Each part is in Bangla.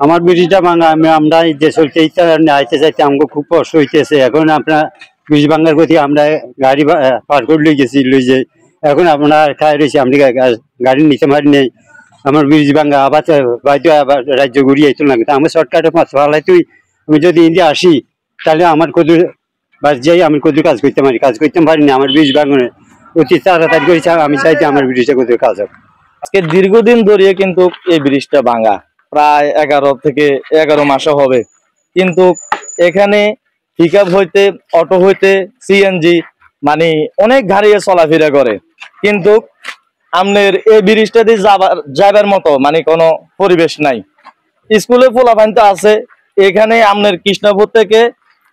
আমার ব্রিজটা ভাঙা আমরা যে চলতে আইতে চাইতে আমাকে খুব কষ্ট হইতেছে। এখন আপনার ব্রিজ ভাঙার প্রতি আমরা গাড়ি পার করে লই গেছি, লই যে এখন আপনার খাই রয়েছে, আমি গাড়ি নিতে পারি নেই। আমার ব্রিজ ভাঙা আবার বাইতে আবার রাজ্য ঘুরিয়ে আইতো না, আমার শর্টকাটে ফালাই তুই আমি যদি ইন্ডিয়া আসি তাহলে আমার কদুর বাস যাই, আমি কদুর কাজ করতে পারি না। আমার ব্রিজ ভাঙনে অতি তাড়াতাড়ি করেছে, আমি চাইতে আমার ব্রিজটা কদুর কাজ হবে। আজকে দীর্ঘদিন ধরে কিন্তু এই ব্রিজটা ভাঙা, প্রায় 11 থেকে 11 মাসও হবে। কিন্তু এখানে পিকআপ হইতে, অটো হইতে, সিএনজি মানে অনেক গাড়ি চলাফেরা করে, কিন্তু আপনার এই ব্রিজটা দিয়ে যাবার মতো মানে কোনো পরিবেশ নাই। স্কুলে পোলাপান তো আছে, এখানে আপনার কৃষ্ণপুর থেকে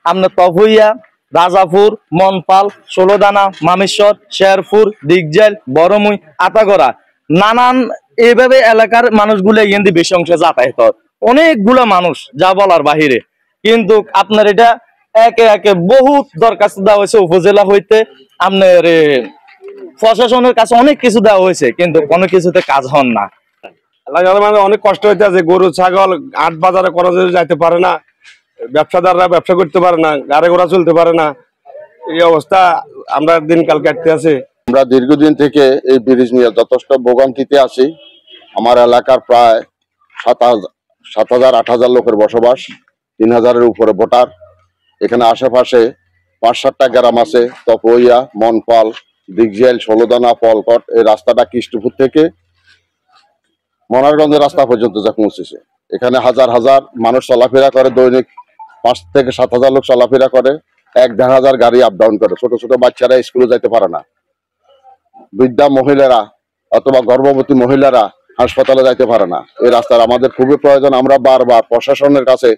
আপনার তফুইয়া, রাজাপুর, মনপাল, ষোলদানা, মামেশ্বর, শেরপুর, দিগজাল, বড়মুই, আতাগড়া নানান এইভাবে এলাকার মানুষগুলো এখান দিয়ে বেশি অংশে যাতায়াত, অনেকগুলো মানুষ যা বলার বাহিরে। কিন্তু আপনার এটা একে একে বহুত দরখাস্ত দেওয়া হয়েছে উপজেলা হইতে, আপনার প্রশাসনের কাছে অনেক কিছু দেওয়া হয়েছে, কিন্তু কোনো কিছুতে কাজ হন না। এলাকার মানে অনেক কষ্ট হইতে আছে, গরু ছাগল হাট বাজারে করা যাইতে পারে না, ব্যবসাদাররা ব্যবসা করতে পারে না, গাড়ি ঘোড়া চলতে পারে না, এই অবস্থা আমরা দিনকাল কাটতে আছে। আমরা দীর্ঘদিন থেকে এই ব্রিজ নিয়ে যথেষ্ট ভোগান্তিতে আছি। আমার এলাকার প্রায় 7,000-8,000 লোকের বসবাস, 3,000-এর উপরে ভোটার। এখানে আশেপাশে 5-7টা গ্রাম আছে, তপইয়া, মনপাল, দিগজাল, ষোলদানা, পলকট। এই রাস্তাটা কৃষ্ণপুর থেকে মনারগঞ্জের রাস্তা পর্যন্ত যা পৌঁছেছে। এখানে হাজার হাজার মানুষ চলাফেরা করে, দৈনিক 5 থেকে 7,000 লোক চলাফেরা করে, 1-1.5 হাজার গাড়ি আপ ডাউন করে। ছোট ছোট বাচ্চারা স্কুলে যাইতে পারে না, বৃদ্ধা মহিলারা অথবা গর্ভবতী মহিলারা হাসপাতালে যাইতে পারে না। এই রাস্তার আমাদের খুবই প্রয়োজন। আমরা বারবার প্রশাসনের কাছে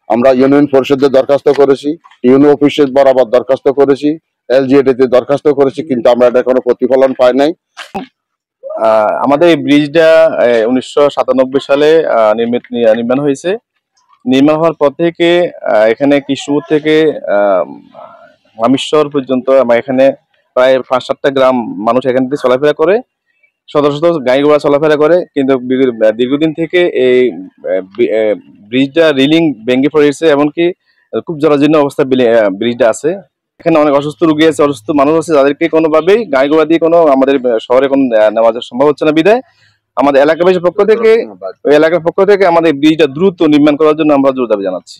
আমরা ইউনিয়ন পরিষদের দরখাস্ত করেছি, ইউনিয়ন অফিসের বরাবর দরখাস্ত করেছি, এলজিএডিতে দরখাস্ত করেছি, কিন্তু আমরা এটা কোনো প্রতিফলন পাই নাই। আমাদের এই ব্রিজটা 1997 সালে নির্মাণ হয়েছে। নির্মাণ হওয়ার পর থেকে এখানে কৃষ্ণপুর থেকে মামেশ্বর পর্যন্ত এখানে প্রায় 5-7টা গ্রাম মানুষ এখান থেকে চলাফেরা করে, শত শত গাড়ি ঘোড়া চলাফেরা করে। কিন্তু দীর্ঘদিন থেকে এই ব্রিজটা রিলিং ভেঙে পড়েছে, এমনকি খুব জরাজীর্ণ অবস্থা ব্রিজটা আছে। এখানে অনেক অসুস্থ রোগী আছে, অসুস্থ মানুষ আছে, যাদেরকে কোনোভাবেই গাড়ি ঘোড়া দিয়ে কোনো আমাদের শহরে কোনো নেওয়া সম্ভব হচ্ছে না। বিধায় আমাদের এলাকাবাসীর পক্ষ থেকে, ওই এলাকার পক্ষ থেকে আমাদের ব্রিজটা দ্রুত নির্মাণ করার জন্য আমরা জোর দাবি জানাচ্ছি।